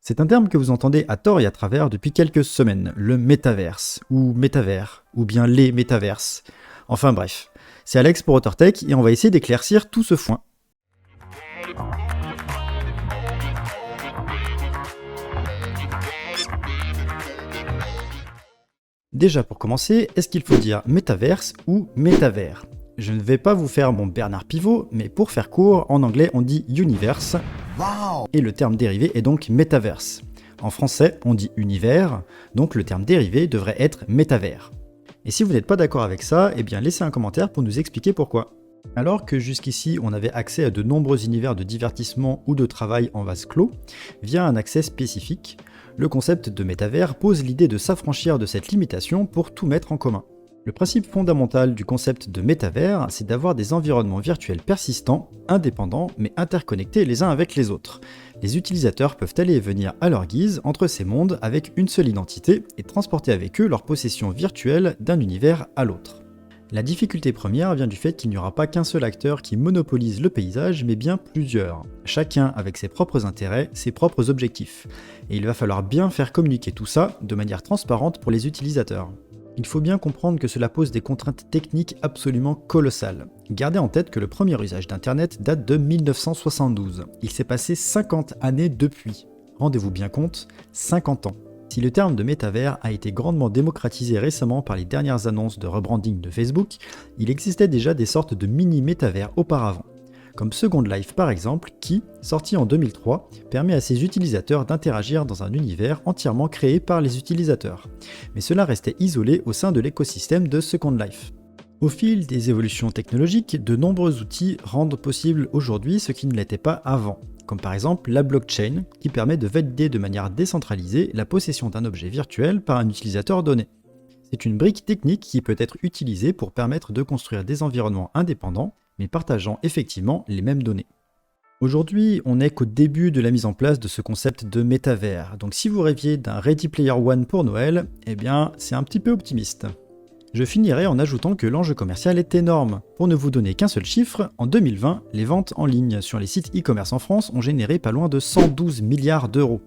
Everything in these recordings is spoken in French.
C'est un terme que vous entendez à tort et à travers depuis quelques semaines, le métaverse, ou métavers, ou bien les métaverses. Enfin bref, c'est Alex pour AuthorTech et on va essayer d'éclaircir tout ce foin. Déjà pour commencer, est-ce qu'il faut dire métaverse ou métavers? Je ne vais pas vous faire mon Bernard Pivot, mais pour faire court, en anglais on dit universe, et le terme dérivé est donc metaverse. En français, on dit univers, donc le terme dérivé devrait être métavers. Et si vous n'êtes pas d'accord avec ça, eh bien laissez un commentaire pour nous expliquer pourquoi. Alors que jusqu'ici on avait accès à de nombreux univers de divertissement ou de travail en vase clos, via un accès spécifique, le concept de métavers pose l'idée de s'affranchir de cette limitation pour tout mettre en commun. Le principe fondamental du concept de métavers, c'est d'avoir des environnements virtuels persistants, indépendants, mais interconnectés les uns avec les autres. Les utilisateurs peuvent aller et venir à leur guise entre ces mondes avec une seule identité et transporter avec eux leur possession virtuelle d'un univers à l'autre. La difficulté première vient du fait qu'il n'y aura pas qu'un seul acteur qui monopolise le paysage, mais bien plusieurs, chacun avec ses propres intérêts, ses propres objectifs. Et il va falloir bien faire communiquer tout ça de manière transparente pour les utilisateurs. Il faut bien comprendre que cela pose des contraintes techniques absolument colossales. Gardez en tête que le premier usage d'Internet date de 1972. Il s'est passé 50 années depuis. Rendez-vous bien compte, 50 ans. Si le terme de métavers a été grandement démocratisé récemment par les dernières annonces de rebranding de Facebook, il existait déjà des sortes de mini-métavers auparavant, comme Second Life par exemple, qui, sorti en 2003, permet à ses utilisateurs d'interagir dans un univers entièrement créé par les utilisateurs. Mais cela restait isolé au sein de l'écosystème de Second Life. Au fil des évolutions technologiques, de nombreux outils rendent possible aujourd'hui ce qui ne l'était pas avant, comme par exemple la blockchain, qui permet de valider de manière décentralisée la possession d'un objet virtuel par un utilisateur donné. C'est une brique technique qui peut être utilisée pour permettre de construire des environnements indépendants, mais partageant effectivement les mêmes données. Aujourd'hui, on n'est qu'au début de la mise en place de ce concept de métavers, donc si vous rêviez d'un Ready Player One pour Noël, eh bien c'est un petit peu optimiste. Je finirai en ajoutant que l'enjeu commercial est énorme. Pour ne vous donner qu'un seul chiffre, en 2020, les ventes en ligne sur les sites e-commerce en France ont généré pas loin de 112 milliards d'euros.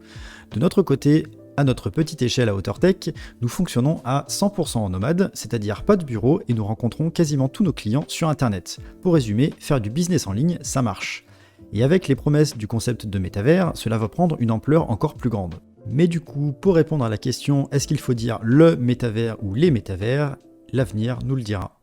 De notre côté, à notre petite échelle à AuthorTech, nous fonctionnons à 100% en nomade, c'est-à-dire pas de bureau et nous rencontrons quasiment tous nos clients sur Internet. Pour résumer, faire du business en ligne, ça marche. Et avec les promesses du concept de métavers, cela va prendre une ampleur encore plus grande. Mais du coup, pour répondre à la question est-ce qu'il faut dire le métavers ou les métavers, l'avenir nous le dira.